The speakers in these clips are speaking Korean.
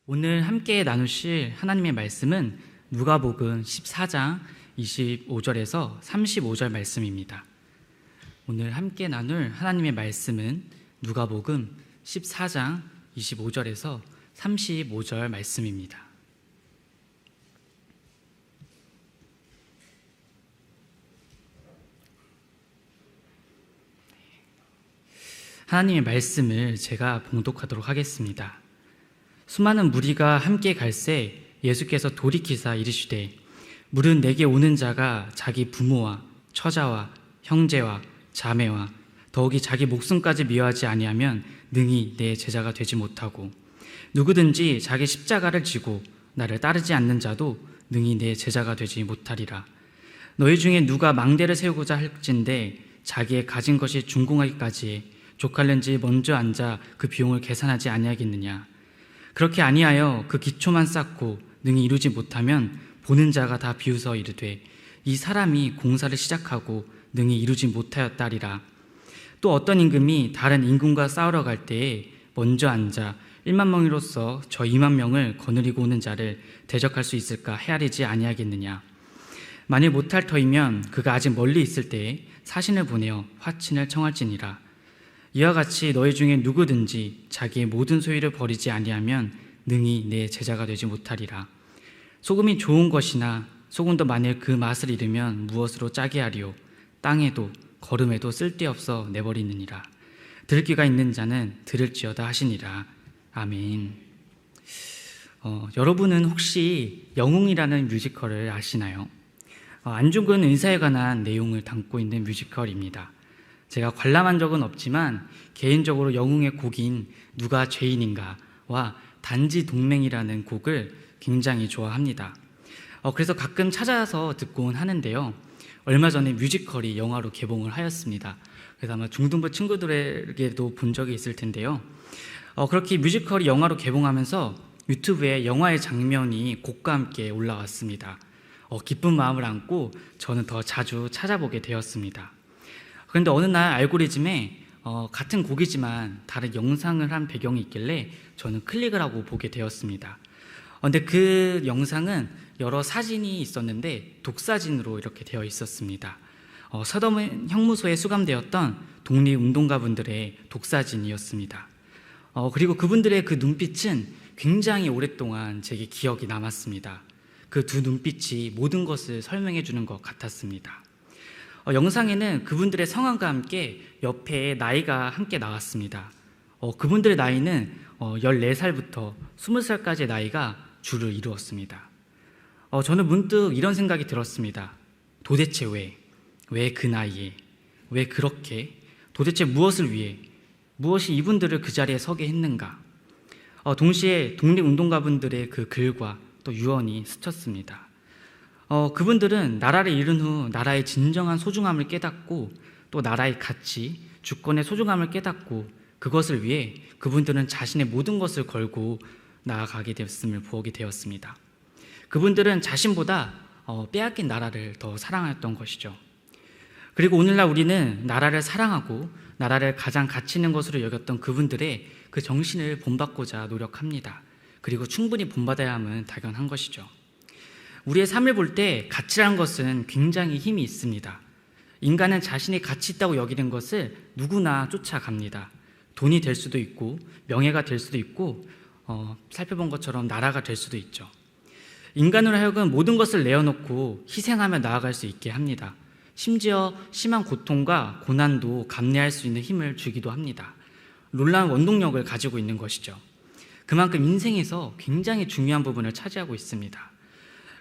오늘 함께 나누실 하나님의 말씀은 누가복음 14장 25절에서 35절 말씀입니다. 오늘 함께 나눌 하나님의 말씀은 누가복음 14장 25절에서 35절 말씀입니다. 하나님의 말씀을 제가 봉독하도록 하겠습니다. 수많은 무리가 함께 갈새 예수께서 돌이키사 이르시되 물은 내게 오는 자가 자기 부모와 처자와 형제와 자매와 더욱이 자기 목숨까지 미워하지 아니하면 능히 내 제자가 되지 못하고 누구든지 자기 십자가를 지고 나를 따르지 않는 자도 능히 내 제자가 되지 못하리라. 너희 중에 누가 망대를 세우고자 할진대 자기의 가진 것이 준공하기까지에 족할는지 먼저 앉아 그 비용을 계산하지 아니하겠느냐. 그렇게 아니하여 그 기초만 쌓고 능히 이루지 못하면 보는 자가 다 비웃어 이르되 이 사람이 공사를 시작하고 능히 이루지 못하였다리라. 또 어떤 임금이 다른 임금과 싸우러 갈 때에 먼저 앉아 1만 명으로서 저 2만 명을 거느리고 오는 자를 대적할 수 있을까 헤아리지 아니하겠느냐. 만일 못할 터이면 그가 아직 멀리 있을 때에 사신을 보내어 화친을 청할지니라. 이와 같이 너희 중에 누구든지 자기의 모든 소유를 버리지 아니하면 능히 내 제자가 되지 못하리라. 소금이 좋은 것이나 소금도 만일 그 맛을 잃으면 무엇으로 짜게 하리요. 땅에도 거름에도 쓸데없어 내버리느니라. 들을 귀가 있는 자는 들을지어다 하시니라. 아멘. 여러분은 혹시 영웅이라는 뮤지컬을 아시나요? 안 죽은 의사에 관한 내용을 담고 있는 뮤지컬입니다. 제가 관람한 적은 없지만 개인적으로 영웅의 곡인 누가 죄인인가와 단지 동맹이라는 곡을 굉장히 좋아합니다. 그래서 가끔 찾아서 듣곤 하는데요. 얼마 전에 뮤지컬이 영화로 개봉을 하였습니다. 그래서 아마 중등부 친구들에게도 본 적이 있을 텐데요. 그렇게 뮤지컬이 영화로 개봉하면서 유튜브에 영화의 장면이 곡과 함께 올라왔습니다. 기쁜 마음을 안고 저는 더 자주 찾아보게 되었습니다. 그런데 어느 날 알고리즘에 같은 곡이지만 다른 영상을 한 배경이 있길래 저는 클릭을 하고 보게 되었습니다. 근데 그 영상은 여러 사진이 있었는데 독사진으로 이렇게 되어 있었습니다. 서대문 형무소에 수감되었던 독립운동가분들의 독사진이었습니다. 그리고 그분들의 그 눈빛은 굉장히 오랫동안 제게 기억이 남았습니다. 그 두 눈빛이 모든 것을 설명해 주는 것 같았습니다. 영상에는 그분들의 성함과 함께 옆에 나이가 함께 나왔습니다. 그분들의 나이는 14살부터 20살까지의 나이가 주를 이루었습니다. 저는 문득 이런 생각이 들었습니다. 도대체 왜 그 나이에, 왜 그렇게, 도대체 무엇을 위해, 무엇이 이분들을 그 자리에 서게 했는가. 동시에 독립운동가분들의 그 글과 또 유언이 스쳤습니다. 그분들은 나라를 잃은 후 나라의 진정한 소중함을 깨닫고 또 나라의 가치, 주권의 소중함을 깨닫고 그것을 위해 그분들은 자신의 모든 것을 걸고 나아가게 되었음을 보게 되었습니다. 그분들은 자신보다 빼앗긴 나라를 더 사랑하였던 것이죠. 그리고 오늘날 우리는 나라를 사랑하고 나라를 가장 가치 있는 것으로 여겼던 그분들의 그 정신을 본받고자 노력합니다. 그리고 충분히 본받아야 함은 당연한 것이죠. 우리의 삶을 볼 때 가치라는 것은 굉장히 힘이 있습니다. 인간은 자신이 가치 있다고 여기는 것을 누구나 쫓아갑니다. 돈이 될 수도 있고 명예가 될 수도 있고 살펴본 것처럼 나라가 될 수도 있죠. 인간으로 하여금 모든 것을 내어놓고 희생하며 나아갈 수 있게 합니다. 심지어 심한 고통과 고난도 감내할 수 있는 힘을 주기도 합니다. 놀라운 원동력을 가지고 있는 것이죠. 그만큼 인생에서 굉장히 중요한 부분을 차지하고 있습니다.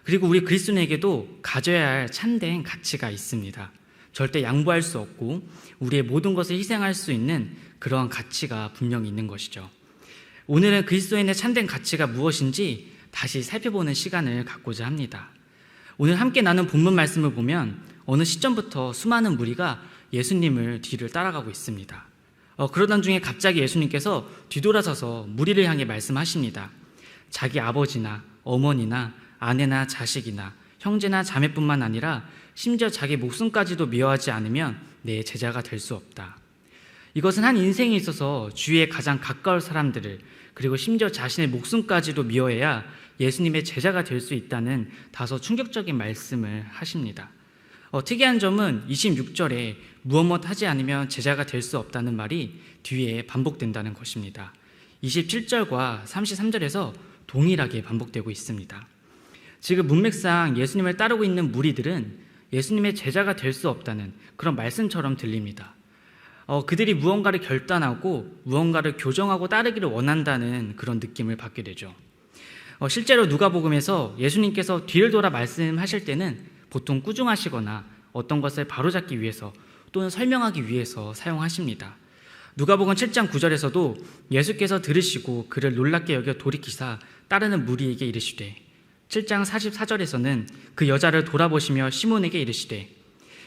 그리고 우리 그리스도인에게도 가져야 할 참된 가치가 있습니다. 절대 양보할 수 없고 우리의 모든 것을 희생할 수 있는 그러한 가치가 분명히 있는 것이죠. 오늘은 그리스도인의 참된 가치가 무엇인지 다시 살펴보는 시간을 갖고자 합니다. 오늘 함께 나눈 본문 말씀을 보면 어느 시점부터 수많은 무리가 예수님을 뒤를 따라가고 있습니다. 그러던 중에 갑자기 예수님께서 뒤돌아서서 무리를 향해 말씀하십니다. 자기 아버지나 어머니나 아내나 자식이나 형제나 자매뿐만 아니라 심지어 자기 목숨까지도 미워하지 않으면 내 제자가 될 수 없다. 이것은 한 인생에 있어서 주위에 가장 가까울 사람들을, 그리고 심지어 자신의 목숨까지도 미워해야 예수님의 제자가 될 수 있다는 다소 충격적인 말씀을 하십니다. 특이한 점은 26절에 무엇 하지 않으면 제자가 될 수 없다는 말이 뒤에 반복된다는 것입니다. 27절과 33절에서 동일하게 반복되고 있습니다. 지금 문맥상 예수님을 따르고 있는 무리들은 예수님의 제자가 될 수 없다는 그런 말씀처럼 들립니다. 그들이 무언가를 결단하고 무언가를 교정하고 따르기를 원한다는 그런 느낌을 받게 되죠. 실제로 누가복음에서 예수님께서 뒤를 돌아 말씀하실 때는 보통 꾸중하시거나 어떤 것을 바로잡기 위해서 또는 설명하기 위해서 사용하십니다. 누가복음 7장 9절에서도 예수께서 들으시고 그를 놀랍게 여겨 돌이키사 따르는 무리에게 이르시되, 7장 44절에서는 그 여자를 돌아보시며 시몬에게 이르시되,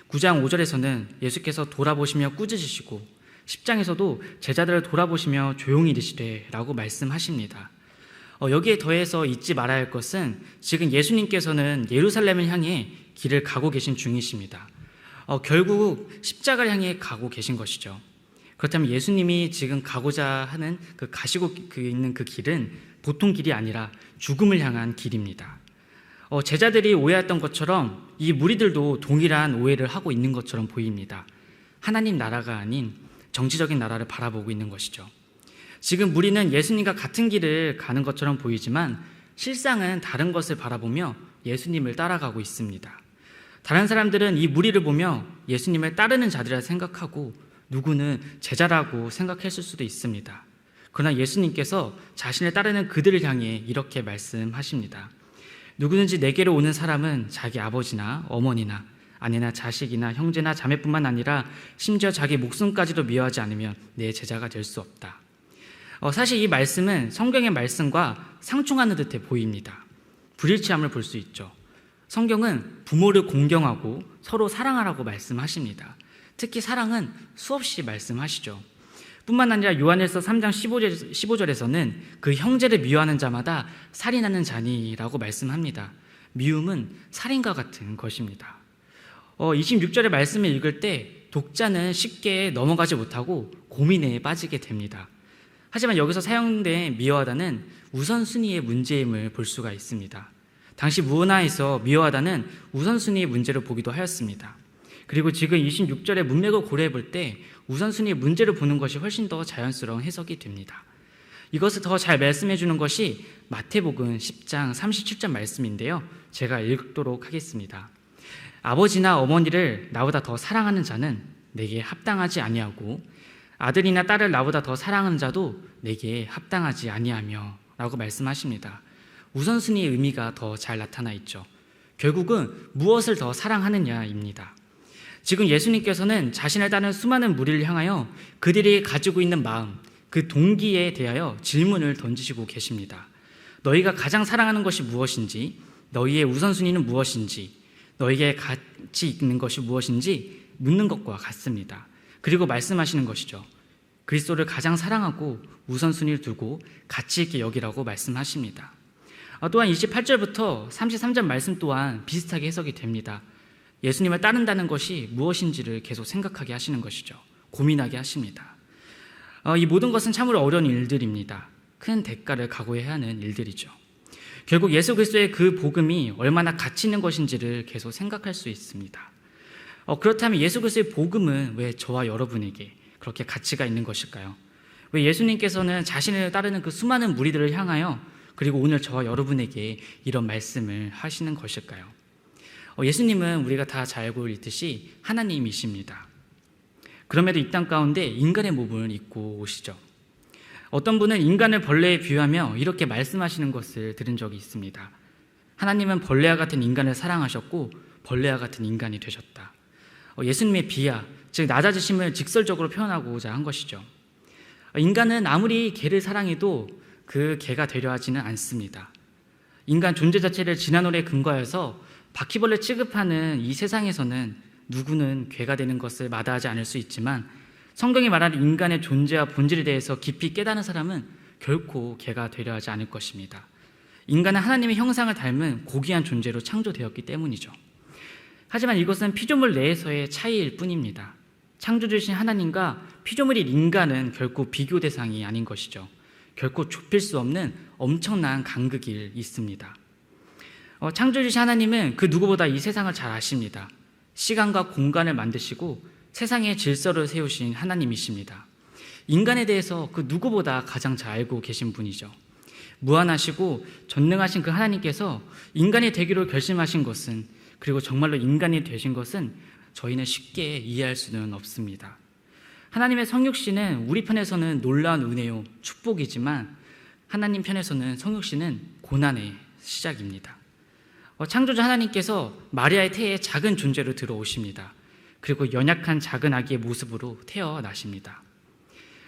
9장 5절에서는 예수께서 돌아보시며 꾸짖으시고 10장에서도 제자들을 돌아보시며 조용히 이르시되 라고 말씀하십니다. 여기에 더해서 잊지 말아야 할 것은 지금 예수님께서는 예루살렘을 향해 길을 가고 계신 중이십니다. 결국 십자가를 향해 가고 계신 것이죠. 그렇다면 예수님이 지금 가고자 하는 가시고 있는 그 길은 보통 길이 아니라 죽음을 향한 길입니다. 제자들이 오해했던 것처럼 이 무리들도 동일한 오해를 하고 있는 것처럼 보입니다. 하나님 나라가 아닌 정치적인 나라를 바라보고 있는 것이죠. 지금 무리는 예수님과 같은 길을 가는 것처럼 보이지만 실상은 다른 것을 바라보며 예수님을 따라가고 있습니다. 다른 사람들은 이 무리를 보며 예수님을 따르는 자들이라 생각하고 누구는 제자라고 생각했을 수도 있습니다. 그러나 예수님께서 자신을 따르는 그들을 향해 이렇게 말씀하십니다. 누구든지 내게로 오는 사람은 자기 아버지나 어머니나 아내나 자식이나 형제나 자매뿐만 아니라 심지어 자기 목숨까지도 미워하지 않으면 내 제자가 될 수 없다. 사실 이 말씀은 성경의 말씀과 상충하는 듯해 보입니다. 불일치함을 볼 수 있죠. 성경은 부모를 공경하고 서로 사랑하라고 말씀하십니다. 특히 사랑은 수없이 말씀하시죠. 뿐만 아니라 요한일서 3장 15절에서는 그 형제를 미워하는 자마다 살인하는 자니라고 말씀합니다. 미움은 살인과 같은 것입니다. 26절의 말씀을 읽을 때 독자는 쉽게 넘어가지 못하고 고민에 빠지게 됩니다. 하지만 여기서 사용된 미워하다는 우선순위의 문제임을 볼 수가 있습니다. 당시 문화에서 미워하다는 우선순위의 문제로 보기도 하였습니다. 그리고 지금 26절의 문맥을 고려해 볼 때 우선순위의 문제를 보는 것이 훨씬 더 자연스러운 해석이 됩니다. 이것을 더 잘 말씀해 주는 것이 마태복음 10장 37절 말씀인데요. 제가 읽도록 하겠습니다. 아버지나 어머니를 나보다 더 사랑하는 자는 내게 합당하지 아니하고 아들이나 딸을 나보다 더 사랑하는 자도 내게 합당하지 아니하며 라고 말씀하십니다. 우선순위의 의미가 더 잘 나타나 있죠. 결국은 무엇을 더 사랑하느냐입니다. 지금 예수님께서는 자신을 따르는 수많은 무리를 향하여 그들이 가지고 있는 마음, 그 동기에 대하여 질문을 던지시고 계십니다. 너희가 가장 사랑하는 것이 무엇인지, 너희의 우선순위는 무엇인지, 너희에게 가치 있는 것이 무엇인지 묻는 것과 같습니다. 그리고 말씀하시는 것이죠. 그리스도를 가장 사랑하고 우선순위를 두고 가치 있게 여기라고 말씀하십니다. 또한 28절부터 33절 말씀 또한 비슷하게 해석이 됩니다. 예수님을 따른다는 것이 무엇인지를 계속 생각하게 하시는 것이죠. 고민하게 하십니다. 이 모든 것은 참으로 어려운 일들입니다. 큰 대가를 각오해야 하는 일들이죠. 결국 예수 그리스도의 그 복음이 얼마나 가치 있는 것인지를 계속 생각할 수 있습니다. 그렇다면 예수 그리스도의 복음은 왜 저와 여러분에게 그렇게 가치가 있는 것일까요? 왜 예수님께서는 자신을 따르는 그 수많은 무리들을 향하여 그리고 오늘 저와 여러분에게 이런 말씀을 하시는 것일까요? 예수님은 우리가 다 잘 알고 있듯이 하나님이십니다. 그럼에도 이 땅 가운데 인간의 몸을 입고 오시죠. 어떤 분은 인간을 벌레에 비유하며 이렇게 말씀하시는 것을 들은 적이 있습니다. 하나님은 벌레와 같은 인간을 사랑하셨고 벌레와 같은 인간이 되셨다. 예수님의 비하, 즉 낮아지심을 직설적으로 표현하고자 한 것이죠. 인간은 아무리 개를 사랑해도 그 개가 되려 하지는 않습니다. 인간 존재 자체를 진화론에 근거해서 바퀴벌레 취급하는 이 세상에서는 누구는 괴가 되는 것을 마다하지 않을 수 있지만 성경이 말하는 인간의 존재와 본질에 대해서 깊이 깨닫는 사람은 결코 개가 되려 하지 않을 것입니다. 인간은 하나님의 형상을 닮은 고귀한 존재로 창조되었기 때문이죠. 하지만 이것은 피조물 내에서의 차이일 뿐입니다. 창조주신 하나님과 피조물인 인간은 결코 비교 대상이 아닌 것이죠. 결코 좁힐 수 없는 엄청난 간극이 있습니다. 창조주신 하나님은 그 누구보다 이 세상을 잘 아십니다. 시간과 공간을 만드시고 세상의 질서를 세우신 하나님이십니다. 인간에 대해서 그 누구보다 가장 잘 알고 계신 분이죠. 무한하시고 전능하신 그 하나님께서 인간이 되기로 결심하신 것은, 그리고 정말로 인간이 되신 것은 저희는 쉽게 이해할 수는 없습니다. 하나님의 성육신은 우리 편에서는 놀라운 은혜요, 축복이지만 하나님 편에서는 성육신은 고난의 시작입니다. 창조주 하나님께서 마리아의 태에 작은 존재로 들어오십니다. 그리고 연약한 작은 아기의 모습으로 태어나십니다.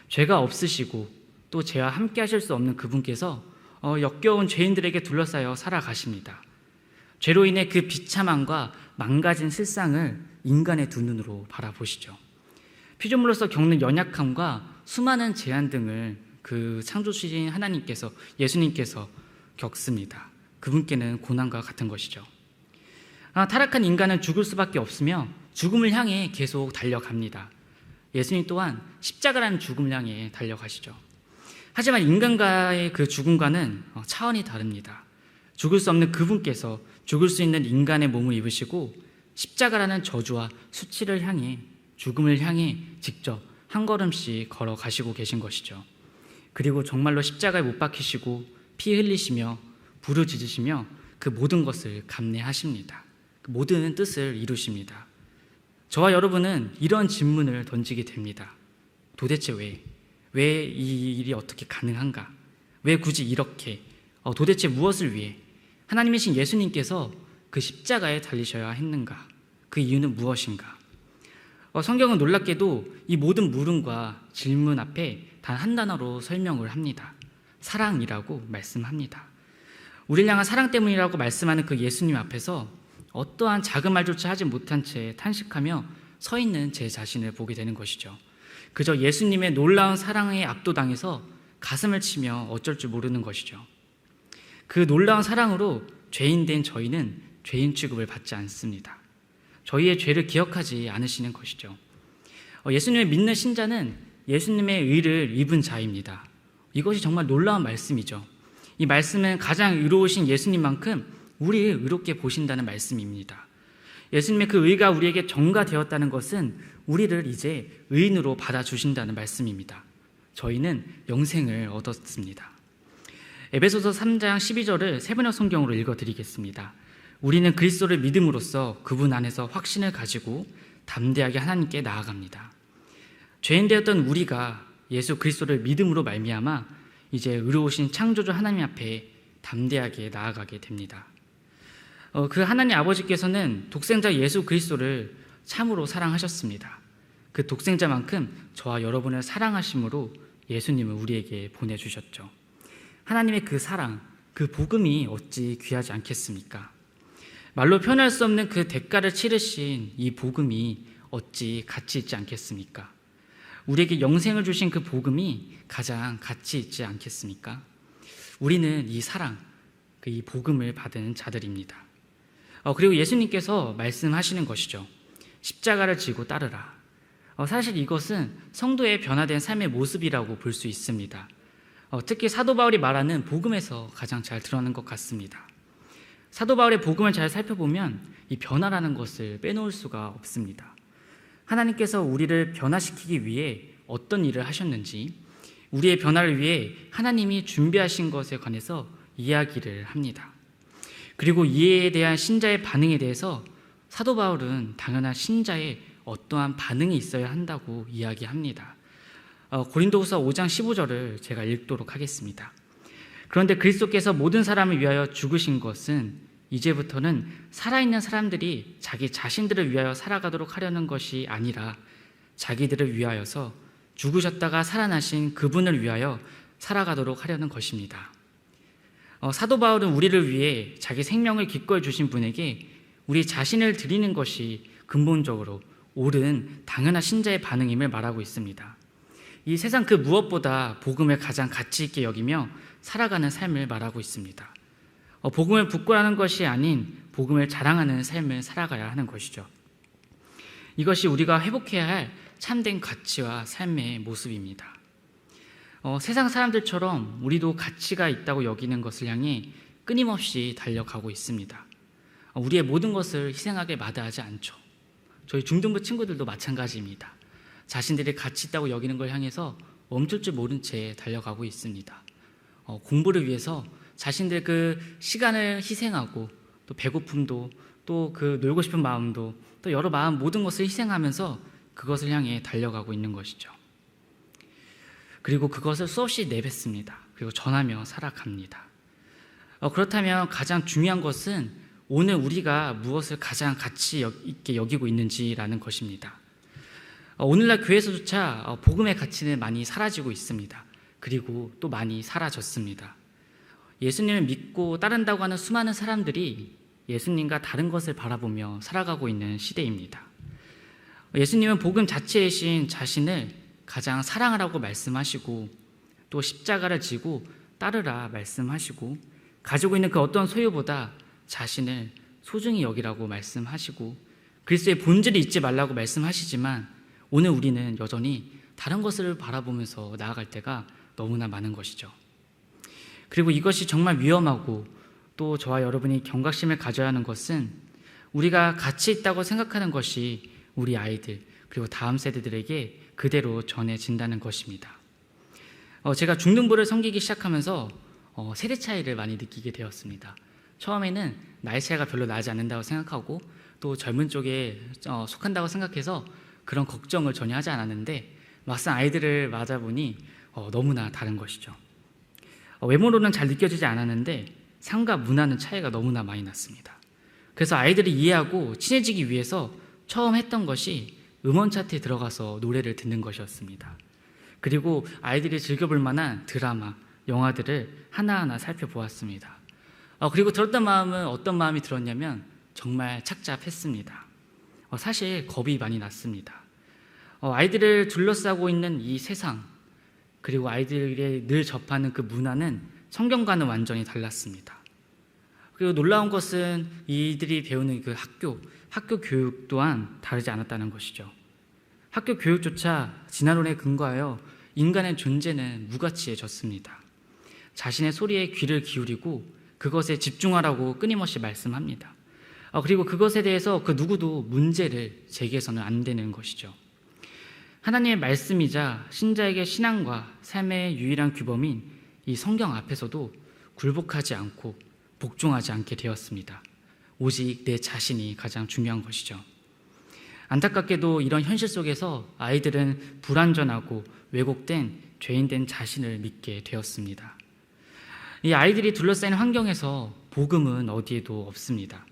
죄가 없으시고 또 죄와 함께 하실 수 없는 그분께서 역겨운 죄인들에게 둘러싸여 살아가십니다. 죄로 인해 그 비참함과 망가진 실상을 인간의 두 눈으로 바라보시죠. 피조물로서 겪는 연약함과 수많은 제한 등을 그 창조주신 하나님께서, 예수님께서 겪습니다. 그분께는 고난과 같은 것이죠. 타락한 인간은 죽을 수밖에 없으며 죽음을 향해 계속 달려갑니다. 예수님 또한 십자가라는 죽음을 향해 달려가시죠. 하지만 인간과의 그 죽음과는 차원이 다릅니다. 죽을 수 없는 그분께서 죽을 수 있는 인간의 몸을 입으시고 십자가라는 저주와 수치를 향해, 죽음을 향해 직접 한 걸음씩 걸어가시고 계신 것이죠. 그리고 정말로 십자가에 못 박히시고 피 흘리시며 부르짖으시며 그 모든 것을 감내하십니다. 그 모든 뜻을 이루십니다. 저와 여러분은 이런 질문을 던지게 됩니다. 도대체 왜 이 일이 어떻게 가능한가? 왜 굳이 이렇게? 도대체 무엇을 위해 하나님이신 예수님께서 그 십자가에 달리셔야 했는가? 그 이유는 무엇인가? 성경은 놀랍게도 이 모든 물음과 질문 앞에 단 한 단어로 설명을 합니다. 사랑이라고 말씀합니다. 우리를 향한 사랑 때문이라고 말씀하는 그 예수님 앞에서 어떠한 작은 말조차 하지 못한 채 탄식하며 서 있는 제 자신을 보게 되는 것이죠. 그저 예수님의 놀라운 사랑에 압도당해서 가슴을 치며 어쩔 줄 모르는 것이죠. 그 놀라운 사랑으로 죄인 된 저희는 죄인 취급을 받지 않습니다. 저희의 죄를 기억하지 않으시는 것이죠. 예수님을 믿는 신자는 예수님의 의를 입은 자입니다. 이것이 정말 놀라운 말씀이죠. 이 말씀은 가장 의로우신 예수님만큼 우리를 의롭게 보신다는 말씀입니다. 예수님의 그 의가 우리에게 전가되었다는 것은 우리를 이제 의인으로 받아주신다는 말씀입니다. 저희는 영생을 얻었습니다. 에베소서 3장 12절을 세번역 성경으로 읽어드리겠습니다. 우리는 그리스도를 믿음으로써 그분 안에서 확신을 가지고 담대하게 하나님께 나아갑니다. 죄인 되었던 우리가 예수 그리스도를 믿음으로 말미암아 이제 의로우신 창조주 하나님 앞에 담대하게 나아가게 됩니다. 그 하나님 아버지께서는 독생자 예수 그리스도를 참으로 사랑하셨습니다. 그 독생자만큼 저와 여러분을 사랑하심으로 예수님을 우리에게 보내주셨죠. 하나님의 그 사랑, 그 복음이 어찌 귀하지 않겠습니까? 말로 표현할 수 없는 그 대가를 치르신 이 복음이 어찌 가치 있지 않겠습니까? 우리에게 영생을 주신 그 복음이 가장 가치 있지 않겠습니까? 우리는 이 사랑, 이 복음을 받은 자들입니다. 그리고 예수님께서 말씀하시는 것이죠. 십자가를 지고 따르라. 사실 이것은 성도의 변화된 삶의 모습이라고 볼 수 있습니다. 특히 사도 바울이 말하는 복음에서 가장 잘 드러나는 것 같습니다. 사도 바울의 복음을 잘 살펴보면 이 변화라는 것을 빼놓을 수가 없습니다. 하나님께서 우리를 변화시키기 위해 어떤 일을 하셨는지, 우리의 변화를 위해 하나님이 준비하신 것에 관해서 이야기를 합니다. 그리고 이에 대한 신자의 반응에 대해서 사도 바울은 당연한 신자의 어떠한 반응이 있어야 한다고 이야기합니다. 고린도후서 5장 15절을 제가 읽도록 하겠습니다. 그런데 그리스도께서 모든 사람을 위하여 죽으신 것은 이제부터는 살아있는 사람들이 자기 자신들을 위하여 살아가도록 하려는 것이 아니라 자기들을 위하여서 죽으셨다가 살아나신 그분을 위하여 살아가도록 하려는 것입니다. 사도 바울은 우리를 위해 자기 생명을 기꺼이 주신 분에게 우리 자신을 드리는 것이 근본적으로 옳은 당연한 신자의 반응임을 말하고 있습니다. 이 세상 그 무엇보다 복음을 가장 가치 있게 여기며 살아가는 삶을 말하고 있습니다. 복음을 부끄러워하는 것이 아닌 복음을 자랑하는 삶을 살아가야 하는 것이죠. 이것이 우리가 회복해야 할 참된 가치와 삶의 모습입니다. 세상 사람들처럼 우리도 가치가 있다고 여기는 것을 향해 끊임없이 달려가고 있습니다. 우리의 모든 것을 희생하게 마다하지 않죠. 저희 중등부 친구들도 마찬가지입니다. 자신들이 가치 있다고 여기는 걸 향해서 멈출 줄 모른 채 달려가고 있습니다. 공부를 위해서 자신들 그 시간을 희생하고 또 배고픔도 또 그 놀고 싶은 마음도 또 여러 마음 모든 것을 희생하면서 그것을 향해 달려가고 있는 것이죠. 그리고 그것을 수없이 내뱉습니다. 그리고 전하며 살아갑니다. 그렇다면 가장 중요한 것은 오늘 우리가 무엇을 가장 가치 있게 여기고 있는지라는 것입니다. 오늘날 교회에서조차 복음의 가치는 많이 사라지고 있습니다. 그리고 또 많이 사라졌습니다. 예수님을 믿고 따른다고 하는 수많은 사람들이 예수님과 다른 것을 바라보며 살아가고 있는 시대입니다. 예수님은 복음 자체이신 자신을 가장 사랑하라고 말씀하시고 또 십자가를 지고 따르라 말씀하시고 가지고 있는 그 어떤 소유보다 자신을 소중히 여기라고 말씀하시고 그리스도의 본질을 잊지 말라고 말씀하시지만 오늘 우리는 여전히 다른 것을 바라보면서 나아갈 때가 너무나 많은 것이죠. 그리고 이것이 정말 위험하고 또 저와 여러분이 경각심을 가져야 하는 것은 우리가 가치 있다고 생각하는 것이 우리 아이들 그리고 다음 세대들에게 그대로 전해진다는 것입니다. 제가 중등부를 섬기기 시작하면서 세대 차이를 많이 느끼게 되었습니다. 처음에는 나이 차이가 별로 나지 않는다고 생각하고 또 젊은 쪽에 속한다고 생각해서 그런 걱정을 전혀 하지 않았는데 막상 아이들을 맞아보니 너무나 다른 것이죠. 외모로는 잘 느껴지지 않았는데 삶과 문화는 차이가 너무나 많이 났습니다. 그래서 아이들이 이해하고 친해지기 위해서 처음 했던 것이 음원 차트에 들어가서 노래를 듣는 것이었습니다. 그리고 아이들이 즐겨볼 만한 드라마, 영화들을 하나하나 살펴보았습니다. 그리고 들었던 마음은 어떤 마음이 들었냐면 정말 착잡했습니다. 사실 겁이 많이 났습니다. 아이들을 둘러싸고 있는 이 세상 그리고 아이들이 늘 접하는 그 문화는 성경과는 완전히 달랐습니다. 그리고 놀라운 것은 이들이 배우는 그 학교 교육 또한 다르지 않았다는 것이죠. 학교 교육조차 진화론에 근거하여 인간의 존재는 무가치해졌습니다. 자신의 소리에 귀를 기울이고 그것에 집중하라고 끊임없이 말씀합니다. 그리고 그것에 대해서 그 누구도 문제를 제기해서는 안 되는 것이죠. 하나님의 말씀이자 신자에게 신앙과 삶의 유일한 규범인 이 성경 앞에서도 굴복하지 않고 복종하지 않게 되었습니다. 오직 내 자신이 가장 중요한 것이죠. 안타깝게도 이런 현실 속에서 아이들은 불완전하고 왜곡된 죄인된 자신을 믿게 되었습니다. 이 아이들이 둘러싸인 환경에서 복음은 어디에도 없습니다.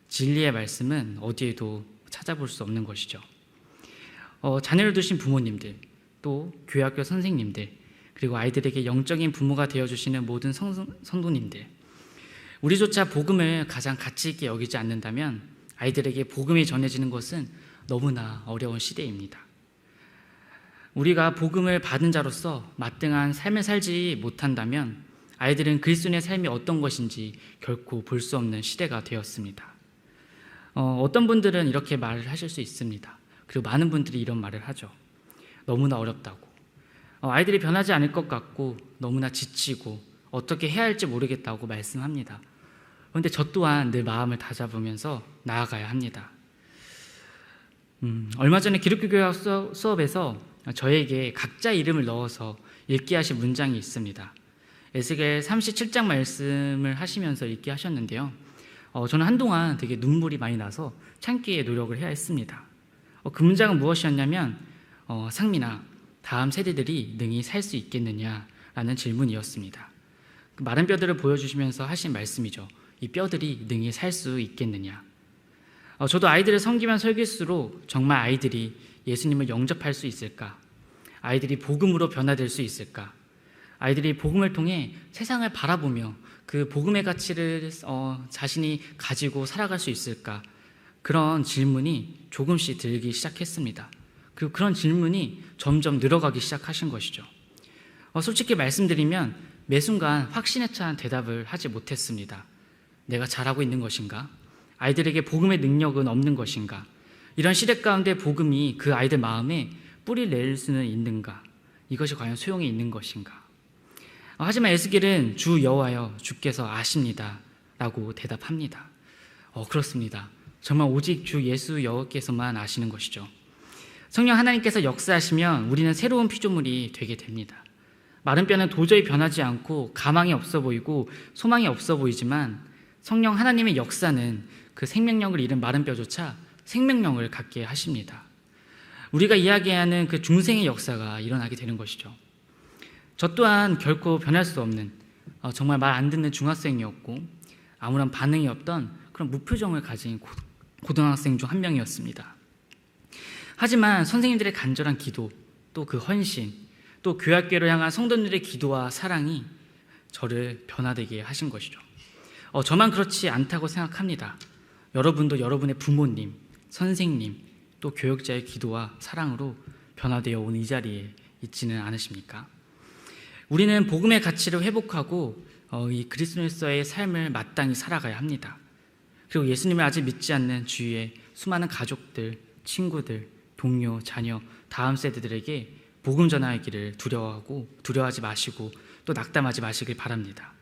진리의 말씀은 어디에도 찾아볼 수 없는 것이죠. 자녀를 두신 부모님들, 또 교회학교 선생님들, 그리고 아이들에게 영적인 부모가 되어주시는 모든 성도님들, 우리조차 복음을 가장 가치 있게 여기지 않는다면 아이들에게 복음이 전해지는 것은 너무나 어려운 시대입니다. 우리가 복음을 받은 자로서 마땅한 삶을 살지 못한다면 아이들은 그리스도인의 삶이 어떤 것인지 결코 볼 수 없는 시대가 되었습니다. 어떤 분들은 이렇게 말을 하실 수 있습니다. 그리고 많은 분들이 이런 말을 하죠. 너무나 어렵다고. 아이들이 변하지 않을 것 같고 너무나 지치고 어떻게 해야 할지 모르겠다고 말씀합니다. 그런데 저 또한 늘 마음을 다잡으면서 나아가야 합니다. 얼마 전에 기독교교회 수업에서 저에게 각자 이름을 넣어서 읽게 하신 문장이 있습니다. 에스겔 37장 말씀을 하시면서 읽게 하셨는데요. 저는 한동안 되게 눈물이 많이 나서 참기에 노력을 해야 했습니다. 그 문장은 무엇이었냐면 상민아, 다음 세대들이 능히 살 수 있겠느냐라는 질문이었습니다. 그 마른 뼈들을 보여주시면서 하신 말씀이죠. 이 뼈들이 능히 살 수 있겠느냐. 저도 아이들을 섬기면 섬길수록 정말 아이들이 예수님을 영접할 수 있을까? 아이들이 복음으로 변화될 수 있을까? 아이들이 복음을 통해 세상을 바라보며 그 복음의 가치를 자신이 가지고 살아갈 수 있을까? 그런 질문이 조금씩 들기 시작했습니다. 그리고 그런 질문이 점점 늘어가기 시작하신 것이죠. 솔직히 말씀드리면 매 순간 확신에 찬 대답을 하지 못했습니다. 내가 잘하고 있는 것인가? 아이들에게 복음의 능력은 없는 것인가? 이런 시대 가운데 복음이 그 아이들 마음에 뿌리 낼 수는 있는가? 이것이 과연 소용이 있는 것인가? 하지만 에스겔은 주 여호와여 주께서 아십니다 라고 대답합니다. 그렇습니다. 정말 오직 주 예수 여호와께서만 아시는 것이죠. 성령 하나님께서 역사하시면 우리는 새로운 피조물이 되게 됩니다. 마른 뼈는 도저히 변하지 않고 가망이 없어 보이고 소망이 없어 보이지만 성령 하나님의 역사는 그 생명력을 잃은 마른 뼈조차 생명력을 갖게 하십니다. 우리가 이야기하는 그 중생의 역사가 일어나게 되는 것이죠. 저 또한 결코 변할 수 없는 정말 말 안 듣는 중학생이었고 아무런 반응이 없던 그런 무표정을 가진 고등학생 중 한 명이었습니다. 하지만 선생님들의 간절한 기도, 또 그 헌신, 또 교학교를 향한 성도들의 기도와 사랑이 저를 변화되게 하신 것이죠. 저만 그렇지 않다고 생각합니다. 여러분도 여러분의 부모님, 선생님, 또 교육자의 기도와 사랑으로 변화되어 온 이 자리에 있지는 않으십니까? 우리는 복음의 가치를 회복하고 이 그리스도인으로서의 삶을 마땅히 살아가야 합니다. 그리고 예수님을 아직 믿지 않는 주위의 수많은 가족들, 친구들, 동료, 자녀, 다음 세대들에게 복음 전하기를 두려워하지 마시고 또 낙담하지 마시길 바랍니다.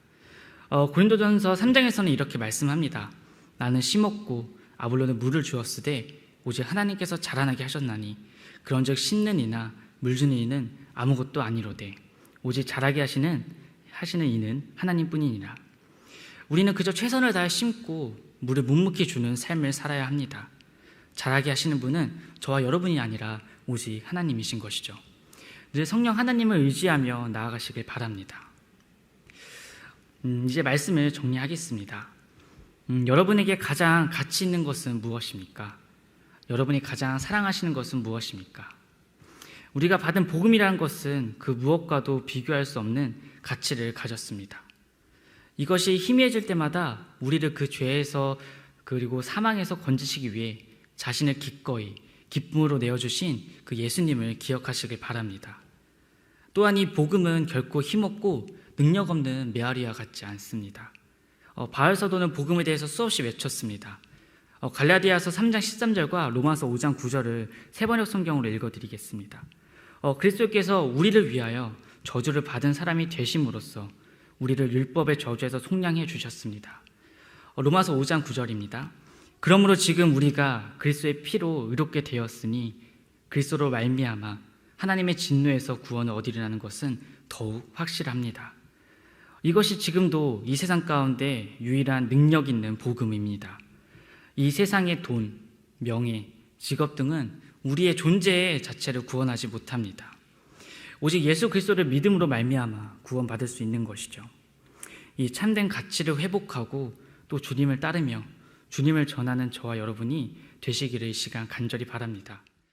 고린도전서 3장에서는 이렇게 말씀합니다. 나는 심었고 아볼로는 물을 주었으되 오직 하나님께서 자라나게 하셨나니 그런즉 심는 이나 물 주는 이는 아무것도 아니로되 오직 자라게 하시는 이는 하나님뿐이니라. 우리는 그저 최선을 다해 심고 물을 묵묵히 주는 삶을 살아야 합니다. 자라게 하시는 분은 저와 여러분이 아니라 오직 하나님이신 것이죠. 늘 성령 하나님을 의지하며 나아가시길 바랍니다. 이제 말씀을 정리하겠습니다. 여러분에게 가장 가치 있는 것은 무엇입니까? 여러분이 가장 사랑하시는 것은 무엇입니까? 우리가 받은 복음이라는 것은 그 무엇과도 비교할 수 없는 가치를 가졌습니다. 이것이 희미해질 때마다 우리를 그 죄에서 그리고 사망에서 건지시기 위해 자신을 기꺼이 기쁨으로 내어주신 그 예수님을 기억하시길 바랍니다. 또한 이 복음은 결코 힘없고 능력 없는 메아리와 같지 않습니다. 바울 사도는 복음에 대해서 수없이 외쳤습니다. 갈라디아서 3장 13절과 로마서 5장 9절을 세번역 성경으로 읽어드리겠습니다. 그리스도께서 우리를 위하여 저주를 받은 사람이 되심으로써 우리를 율법의 저주에서 속량해 주셨습니다. 로마서 5장 9절입니다. 그러므로 지금 우리가 그리스도의 피로 의롭게 되었으니 그리스도로 말미암아 하나님의 진노에서 구원을 얻으리라는 것은 더욱 확실합니다. 이것이 지금도 이 세상 가운데 유일한 능력 있는 복음입니다. 이 세상의 돈, 명예, 직업 등은 우리의 존재 자체를 구원하지 못합니다. 오직 예수 그리스도를 믿음으로 말미암아 구원받을 수 있는 것이죠. 이 참된 가치를 회복하고 또 주님을 따르며 주님을 전하는 저와 여러분이 되시기를 이 시간 간절히 바랍니다.